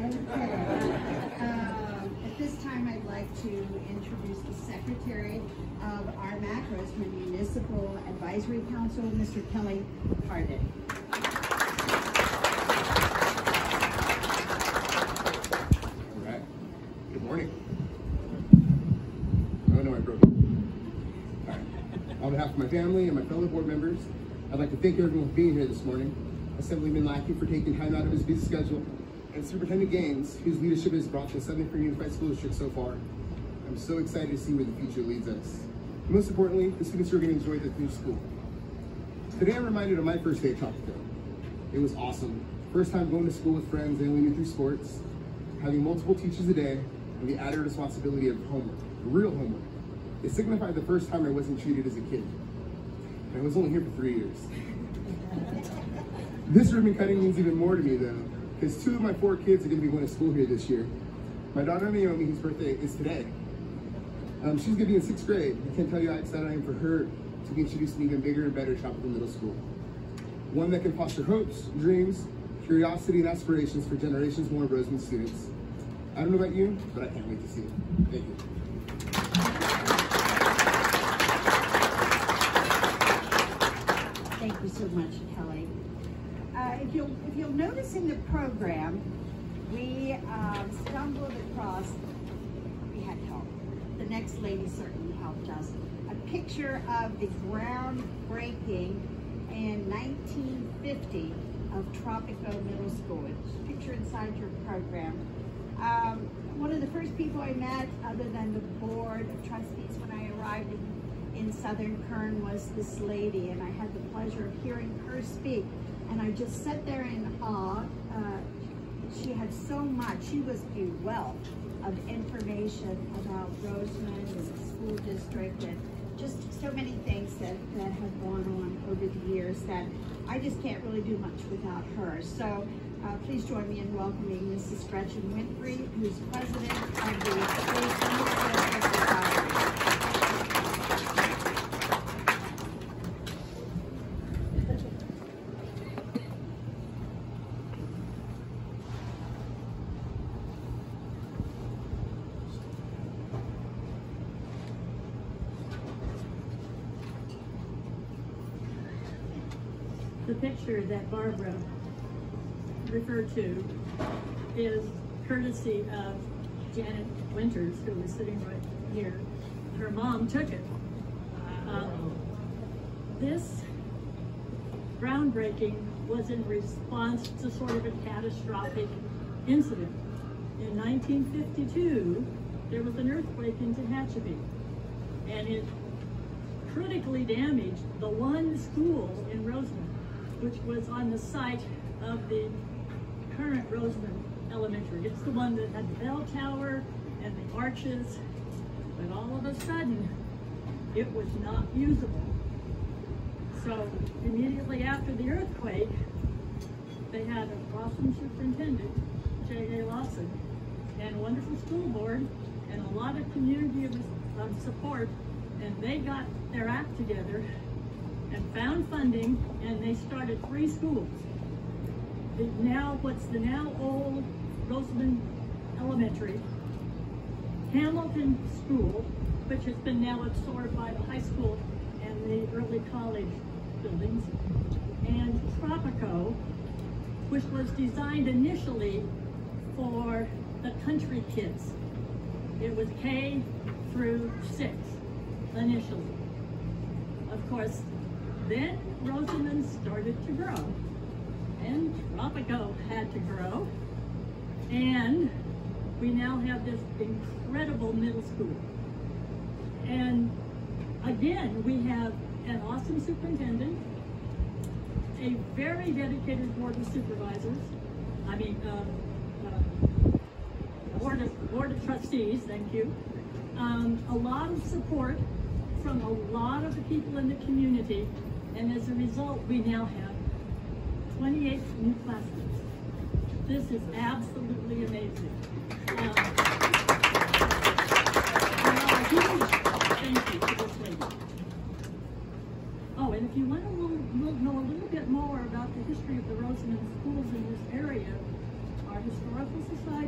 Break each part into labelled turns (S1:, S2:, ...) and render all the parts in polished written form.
S1: At this time, I'd like to introduce the Secretary of our Roseman Municipal Advisory Council, Mr. Kelly Harden.
S2: All right. Good morning. Oh no, I broke it. All right. On behalf of my family and my fellow board members, I'd like to thank everyone for being here this morning. Assemblyman Lackey for taking time out of his busy schedule, and Superintendent Gaines, whose leadership has brought the Southern Free Unified School District so far. I'm so excited to see where the future leads us. Most importantly, the students are going to enjoy the new school. Today I'm reminded of my first day at Tropico. It was awesome. First time going to school with friends I only knew through sports, having multiple teachers a day, and the added responsibility of homework, real homework. It signified the first time I wasn't treated as a kid. And I was only here for 3 years. This ribbon cutting means even more to me though, because 2 of my 4 kids are going to be going to school here this year. My daughter Naomi, whose birthday is today, she's going to be in 6th grade. I can't tell you how excited I am for her to be introduced to an even bigger and better Tropico Middle School. One that can foster hopes, dreams, curiosity, and aspirations for generations more of Roseman students. I don't know about you, but I can't wait to see it. Thank you.
S1: Thank you so much, Kelly. If you'll notice in the program, we stumbled across, we had help. The next lady certainly helped us. A picture of the groundbreaking in 1950 of Tropico Middle School. It's a picture inside your program. One of the first people I met, other than the board of trustees when I arrived in Southern Kern, was this lady, and I had the pleasure of hearing her speak. And I just sat there in awe. She had so much. She was a wealth of information about Roseman and the school district, and just so many things that have gone on over the years that I just can't really do much without her. So please join me in welcoming Mrs. Gretchen Winfrey, who's president of the State Society.
S3: The picture that Barbara referred to is courtesy of Janet Winters, who was sitting right here. Her mom took it. This groundbreaking was in response to sort of a catastrophic incident. In 1952, there was an earthquake in Tehachapi, and it critically damaged the one school in Roseman, which was on the site of the current Roseman Elementary. It's the one that had the bell tower and the arches, but all of a sudden, it was not usable. So immediately after the earthquake, they had an awesome superintendent, J.A. Lawson, and a wonderful school board, and a lot of community support, and they got their act together and found funding, and they started 3 schools. What's the now old Roseman Elementary, Hamilton School, which has been now absorbed by the high school and the early college buildings, and Tropico, which was designed initially for the country kids. It was K through 6 initially. Of course, then Roseman started to grow, and Tropico had to grow, and we now have this incredible middle school. And again, we have an awesome superintendent, a very dedicated board of supervisors, board of trustees, thank you. A lot of support from a lot of the people in the community, and as a result, we now have 28 new classrooms. This is absolutely amazing. Thank you to this lady. Oh, and if you want to know a little bit more about the history of the Roseman schools in this area, our historical society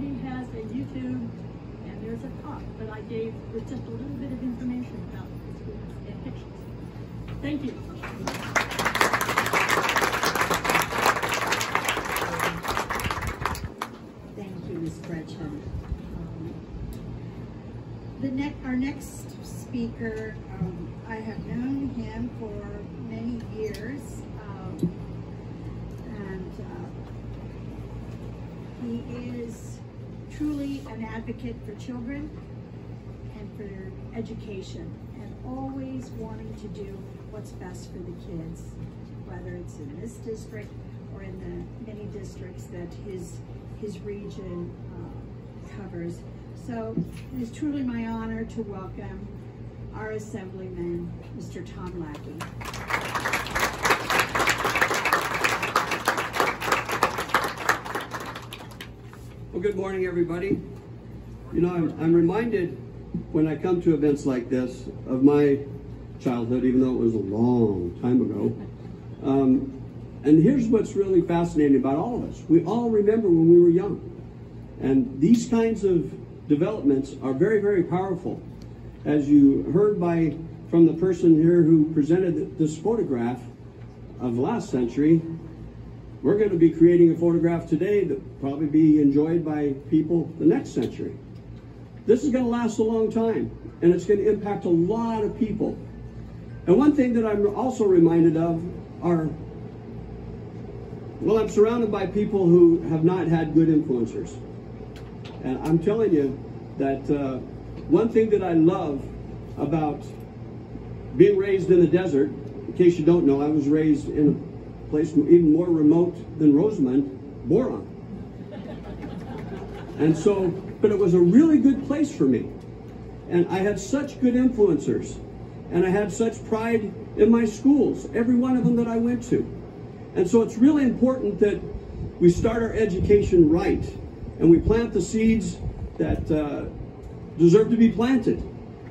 S3: gave with just a little bit of information about the school and pictures. Thank you.
S1: Thank you, Ms. Gretchen. Our next speaker, I have known him for many years, and he is truly an advocate for children and for their education, and always wanting to do what's best for the kids, whether it's in this district or in the many districts that his region covers. So it is truly my honor to welcome our Assemblyman, Mr. Tom Lackey.
S4: Well, good morning, everybody. You know, I'm reminded when I come to events like this of my childhood, even though it was a long time ago. And here's what's really fascinating about all of us. We all remember when we were young. And these kinds of developments are very, very powerful. As you heard from the person here who presented this photograph of last century, we're going to be creating a photograph today that will probably be enjoyed by people the next century. This is going to last a long time, and it's going to impact a lot of people. And one thing that I'm also reminded of are, well, I'm surrounded by people who have not had good influencers. And I'm telling you that one thing that I love about being raised in the desert, in case you don't know, I was raised in a place even more remote than Rosamond, Boron. And so, but it was a really good place for me. And I had such good influencers. And I had such pride in my schools, every one of them that I went to. And so it's really important that we start our education right. And we plant the seeds that deserve to be planted.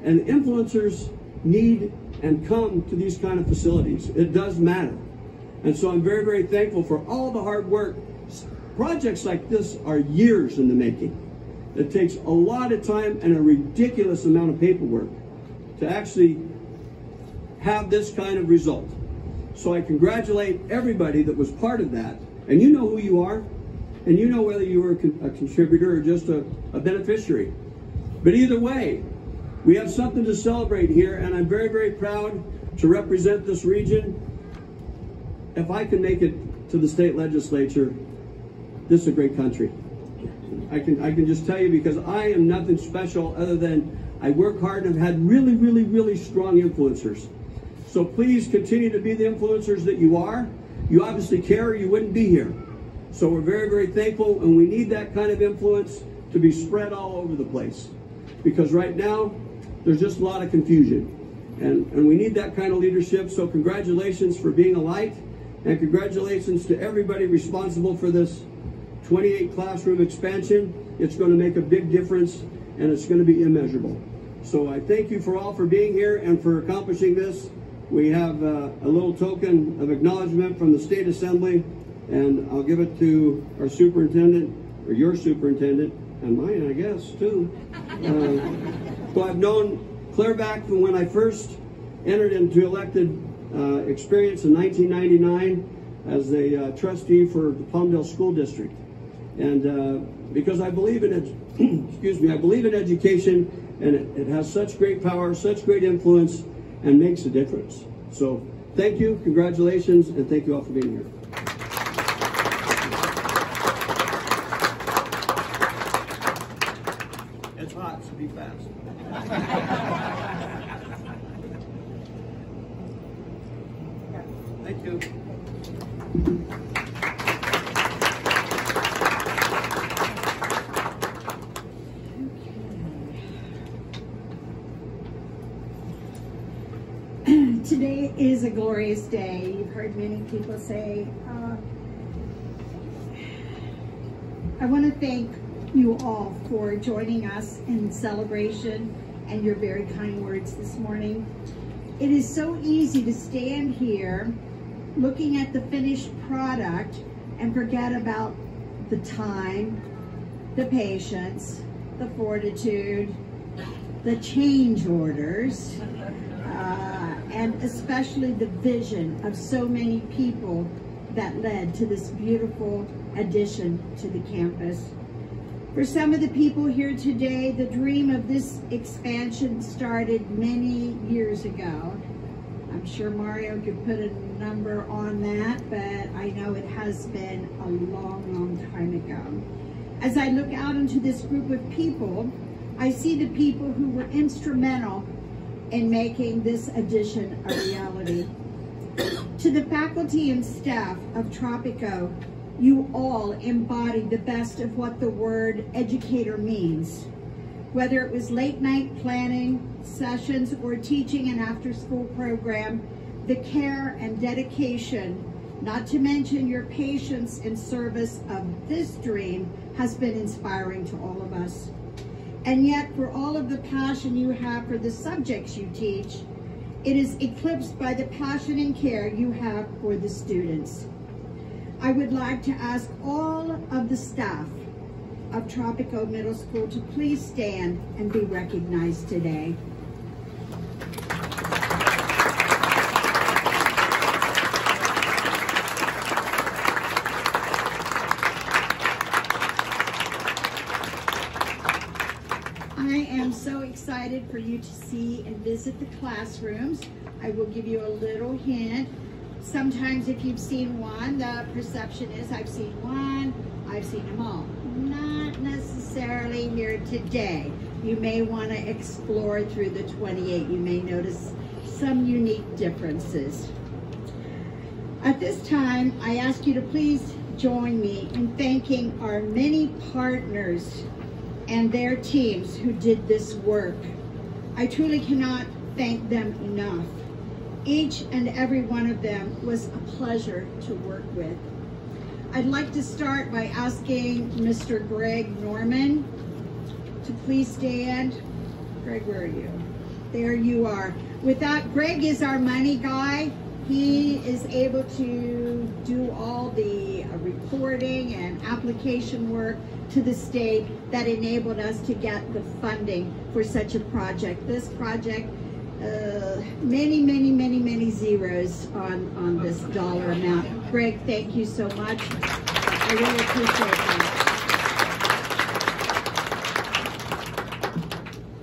S4: And influencers need and come to these kind of facilities. It does matter. And so I'm very, very thankful for all the hard work. Projects like this are years in the making. It takes a lot of time and a ridiculous amount of paperwork to actually have this kind of result. So I congratulate everybody that was part of that. And you know who you are. And you know whether you were a contributor or just a beneficiary. But either way, we have something to celebrate here, and I'm very, very proud to represent this region. If I can make it to the state legislature, this is a great country. I can just tell you, because I am nothing special other than I work hard and have had really, really, really strong influencers. So please continue to be the influencers that you are. You obviously care, or you wouldn't be here. So we're very, very thankful, and we need that kind of influence to be spread all over the place. Because right now, there's just a lot of confusion. And we need that kind of leadership. So congratulations for being a light, and congratulations to everybody responsible for this 28 classroom expansion. It's going to make a big difference, and it's going to be immeasurable. So I thank you for all for being here and for accomplishing this. We have a little token of acknowledgement from the State Assembly, and I'll give it to our superintendent, or your superintendent, and mine, I guess, too. So I've known clear back from when I first entered into elected experience in 1999 as a trustee for the Palmdale School District. And because I believe in it, excuse me, I believe in education, and it has such great power, such great influence, and makes a difference. So thank you, congratulations, and thank you all for being here.
S5: It's hot, so be fast. Thank you.
S1: Today is a glorious day. You've heard many people say, I want to thank you all for joining us in celebration and your very kind words this morning. It is so easy to stand here looking at the finished product and forget about the time, the patience, the fortitude, the change orders, and especially the vision of so many people that led to this beautiful addition to the campus. For some of the people here today, the dream of this expansion started many years ago. I'm sure Mario could put a number on that, but I know it has been a long, long time ago. As I look out into this group of people, I see the people who were instrumental in making this addition a reality. To the faculty and staff of Tropico, you all embody the best of what the word educator means. Whether it was late night planning, sessions, or teaching an after-school program, the care and dedication, not to mention your patience and service of this dream, has been inspiring to all of us. And yet, for all of the passion you have for the subjects you teach, it is eclipsed by the passion and care you have for the students. I would like to ask all of the staff of Tropico Middle School to please stand and be recognized today. I am so excited for you to see and visit the classrooms. I will give you a little hint. Sometimes if you've seen one, the perception is I've seen one, I've seen them all. Not necessarily here today. You may want to explore through the 28. You may notice some unique differences. At this time, I ask you to please join me in thanking our many partners and their teams who did this work. I truly cannot thank them enough. Each and every one of them was a pleasure to work with. I'd like to start by asking Mr. Greg Norman to please stand. Greg, where are you? There you are. Greg is our money guy. He is able to do all the reporting and application work to the state that enabled us to get the funding for such a project. This project, many zeros on this dollar amount. Greg, thank you so much. I really appreciate that.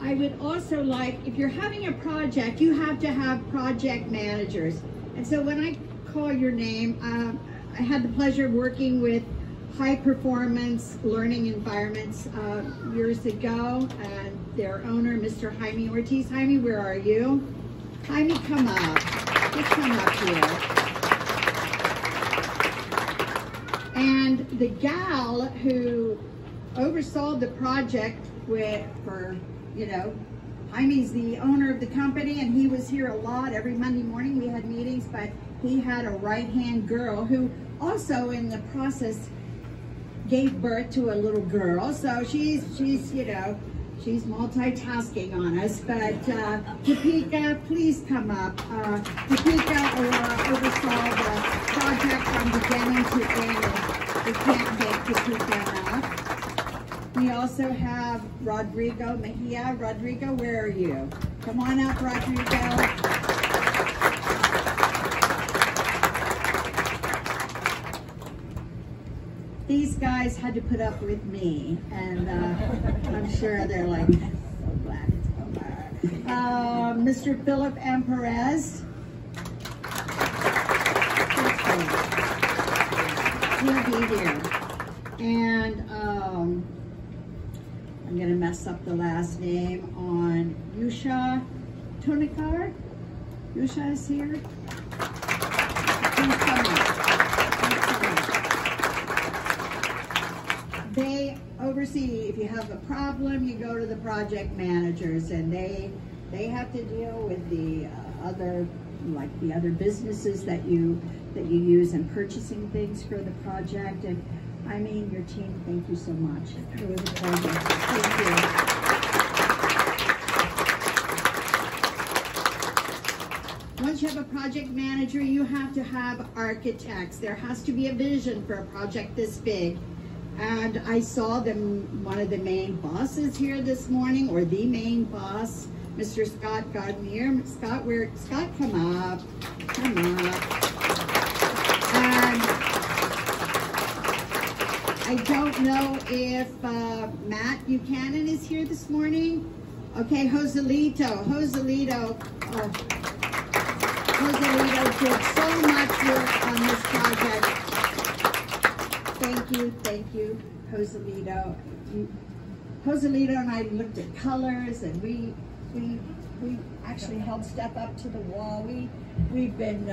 S1: I would also like, if you're having a project, you have to have project managers. And so when I call your name, I had the pleasure of working with High Performance Learning Environments years ago, and their owner, Mr. Jaime Ortiz. Jaime, where are you? Jaime, come up. Just come up here. And the gal who oversaw the project Jaime's the owner of the company, and he was here a lot. Every Monday morning we had meetings, but he had a right-hand girl who also in the process gave birth to a little girl. So she's multitasking on us. But Tropico, please come up. Tropico oversaw the project from beginning to end. We can't get Tropico up. We also have Rodrigo Mejia. Rodrigo, where are you? Come on up, Rodrigo. These guys had to put up with me, and I'm sure they're like, so glad it's over. Mr. Philip M. Perez. He'll be here. And I'm going to mess up the last name on Yusha Tonikar. Yusha is here. Please come up. They oversee, if you have a problem, you go to the project managers, and they have to deal with the other businesses that you use in purchasing things for the project. And I mean, your team, thank you so much. It was a pleasure. Thank you. Once you have a project manager, you have to have architects. There has to be a vision for a project this big. And I saw them, one of the main bosses here this morning, or the main boss, Mr. Scott Godmere. Scott, come up. And I don't know if Matt Buchanan is here this morning. Okay, Joselito. Joselito did so much work on this project. Thank you, Joselito. Joselito and I looked at colors, and we actually helped step up to the wall. We've been,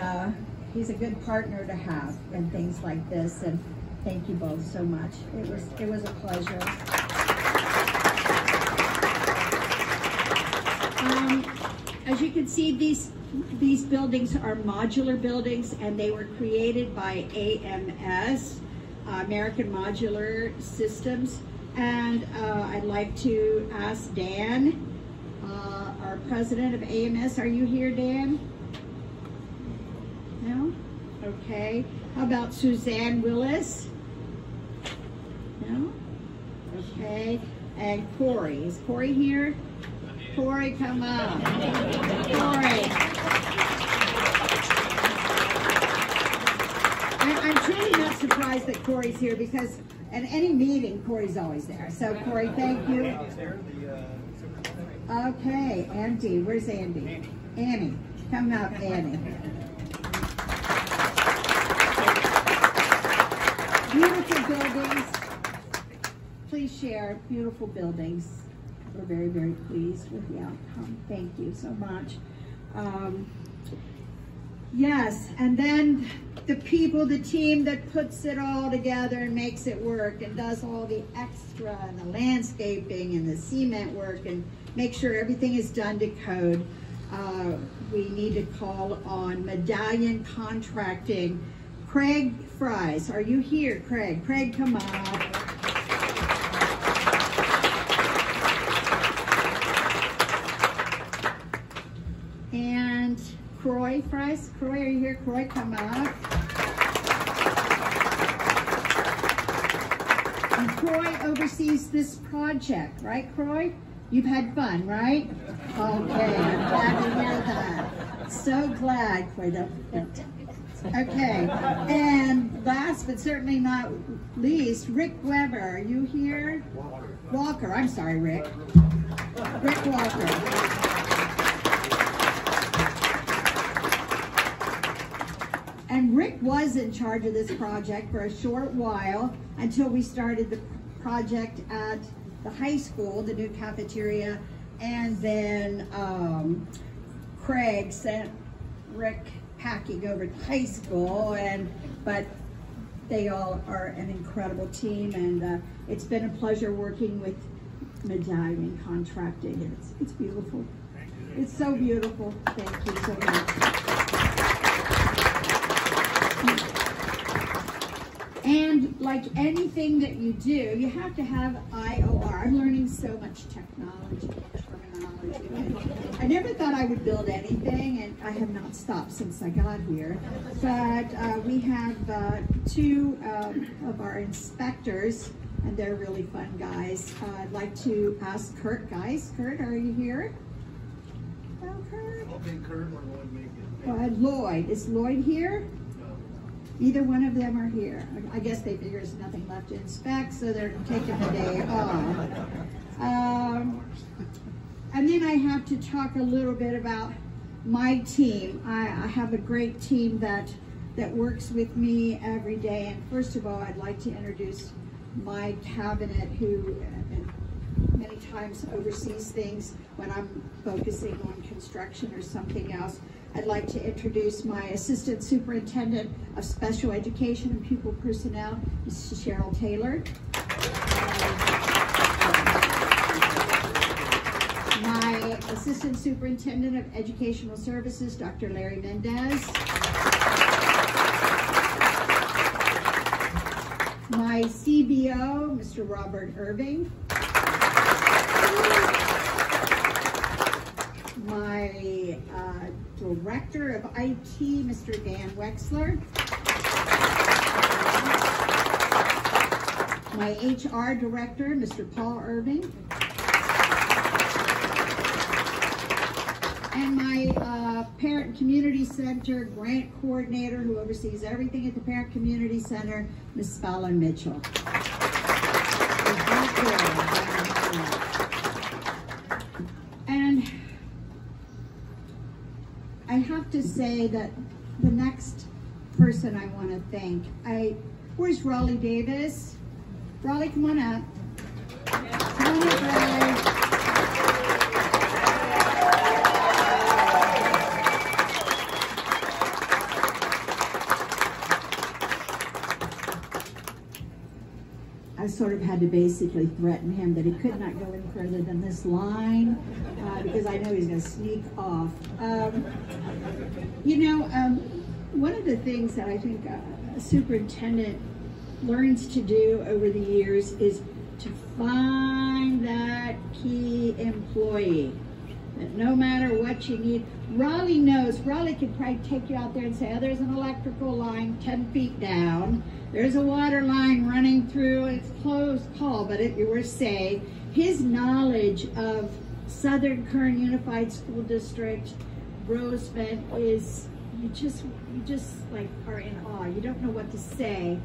S1: he's a good partner to have and things like this, and thank you both so much. It was a pleasure. As you can see, these buildings are modular buildings, and they were created by AMS, American Modular Systems. And I'd like to ask Dan, our president of AMS. Are you here, Dan? No? Okay. How about Suzanne Willis? No? Okay. And Corey. Is Corey here? Corey, come on. Corey. I'm truly not surprised that Corey's here, because at any meeting, Corey's always there. So, Corey, thank you. Okay, Andy. Where's Andy? Annie. Come up, Annie. Beautiful buildings. Please share. Beautiful buildings. We're very, very pleased with the outcome. Thank you so much. Yes, and then the people, the team that puts it all together and makes it work and does all the extra and the landscaping and the cement work and make sure everything is done to code. We need to call on Medallion Contracting. Craig Fries, are you here, Craig? Craig, come on. And Croy Fries. Croy, are you here? Croy, come up. And Croy oversees this project, right, Croy? You've had fun, right? Okay, I'm glad to hear that. So glad, Croy. Okay, and last but certainly not least, Rick Weber. Are you here? Walker. I'm sorry, Rick. Rick Walker. And Rick was in charge of this project for a short while until we started the project at the high school, the new cafeteria, and then Craig sent Rick packing over to high school, but they all are an incredible team, and it's been a pleasure working with Medallion Contracting, and it's beautiful. It's so beautiful. Thank you so much. And like anything that you do, you have to have IOR. I'm learning so much technology, terminology. I never thought I would build anything, and I have not stopped since I got here. But we have two of our inspectors, and they're really fun guys. I'd like to ask Kurt, guys. Kurt, are you here? Hello, Kurt.
S5: Okay, Kurt, we're going to make it.
S1: Lloyd. Is Lloyd here? Neither one of them are here. I guess they figure there's nothing left to inspect, so they're taking the day off. And then I have to talk a little bit about my team. I have a great team that works with me every day. And first of all, I'd like to introduce my cabinet, who many times oversees things when I'm focusing on construction or something else. I'd like to introduce my Assistant Superintendent of Special Education and Pupil Personnel, Mrs. Cheryl Taylor. My Assistant Superintendent of Educational Services, Dr. Larry Mendez. My CBO, Mr. Robert Irving. My Director of IT, Mr. Dan Wexler. my HR director, Mr. Paul Irving, and my Parent Community Center grant coordinator who oversees everything at the Parent Community Center, Ms. Fallon Mitchell. And I have to say that the next person I want to thank, where's Raleigh Davis? Raleigh, come on up. Come on up, Raleigh. I sort of had to basically threaten him that he could not go any further than this line because I know he's going to sneak off. One of the things that I think a superintendent learns to do over the years is to find that key employee. That no matter what you need, Raleigh knows. Raleigh could probably take you out there and say, oh, there's an electrical line 10 feet down. There's a water line running through. It's close call, but it were say his knowledge of Southern Kern Unified School District, Roseman, is you just like are in awe. You don't know what to say.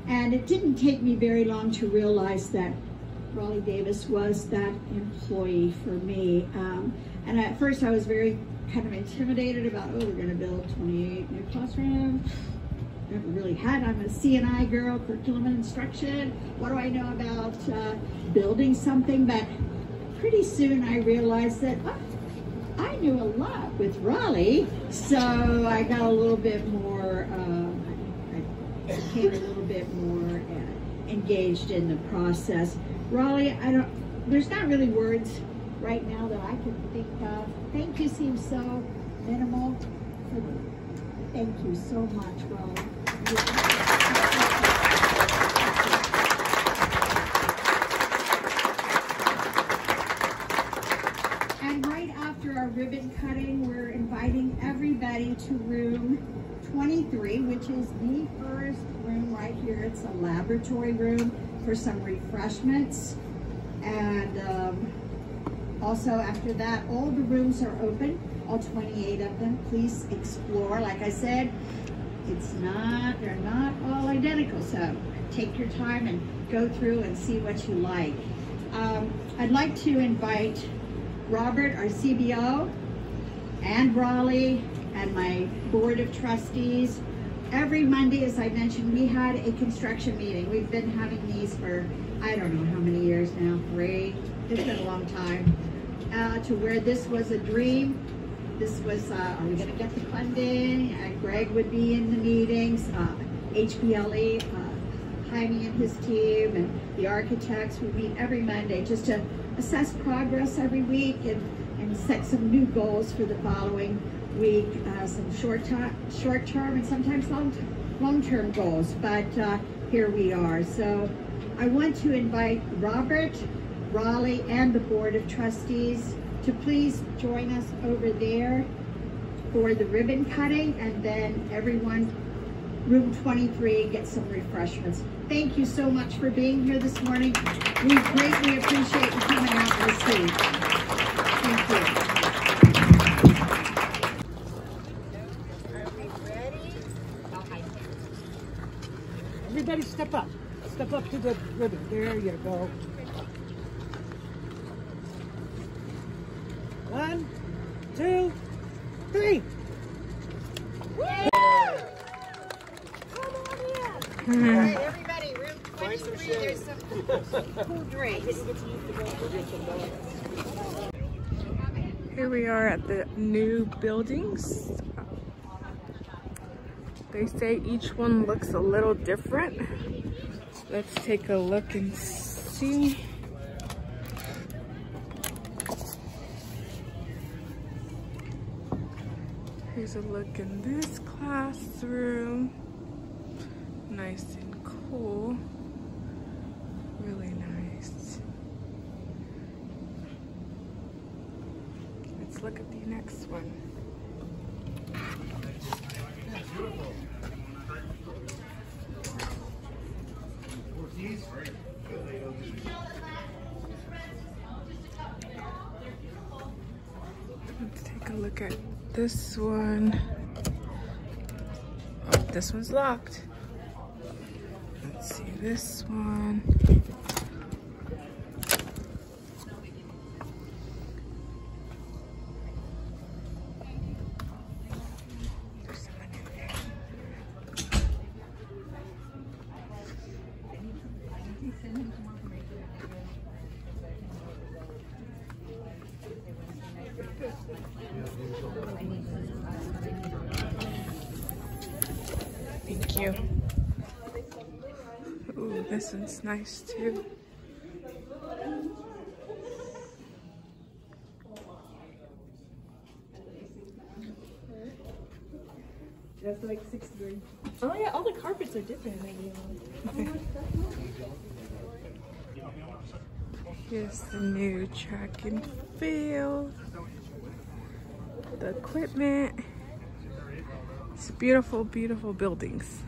S1: And it didn't take me very long to realize that Raleigh Davis was that employee for me. And at first I was very kind of intimidated about, oh, we're going to build 28 new classrooms. Never really had. I'm a C&I girl, curriculum and instruction. What do I know about building something? But pretty soon I realized that I knew a lot with Raleigh, so I got a little bit more, I became a little bit more engaged in the process. Raleigh, there's not really words right now that I can think of. Thank you seems so minimal. Thank you so much, Raleigh. And right after our ribbon cutting, we're inviting everybody to room 23, which is the first room right here. It's a laboratory room for some refreshments. And also after that, all the rooms are open, all 28 of them. Please explore. Like I said, they're not all identical, so take your time and go through and see what you like. I'd like to invite Robert, our CBO, and Raleigh, and my board of trustees. Every Monday, as I mentioned, we had a construction meeting. We've been having these for, I don't know how many years now, 3. It's been a long time. To where this was a dream. This was, are we going to get the funding? Greg would be in the meetings, HPLE, Jaime and his team, and the architects would meet every Monday just to assess progress every week and set some new goals for the following week, some short-term and sometimes long-term goals, but here we are. So I want to invite Robert, Raleigh, and the Board of Trustees to please join us over there for the ribbon cutting, and then everyone, room 23, get some refreshments. Thank you so much for being here this morning. We greatly appreciate you coming out to see. Thank you. Are we ready?
S6: Everybody step up. Step up to the ribbon. There you go. 1, 2, 3.
S1: Woo! Come on in. All right, everybody, room 23, there's some cool drinks.
S7: Here we are at the new buildings. They say each one looks a little different. So let's take a look and see. Here's a look in this classroom. Nice and cool. Really nice. Let's look at the next one. look at this one. Oh, this one's locked. Let's see this one. There's someone in there. Thank you. Ooh, this one's nice too.
S6: That's like 63.
S3: Oh yeah, all the carpets are different.
S7: Here's the new track and field. The equipment. It's beautiful, beautiful buildings.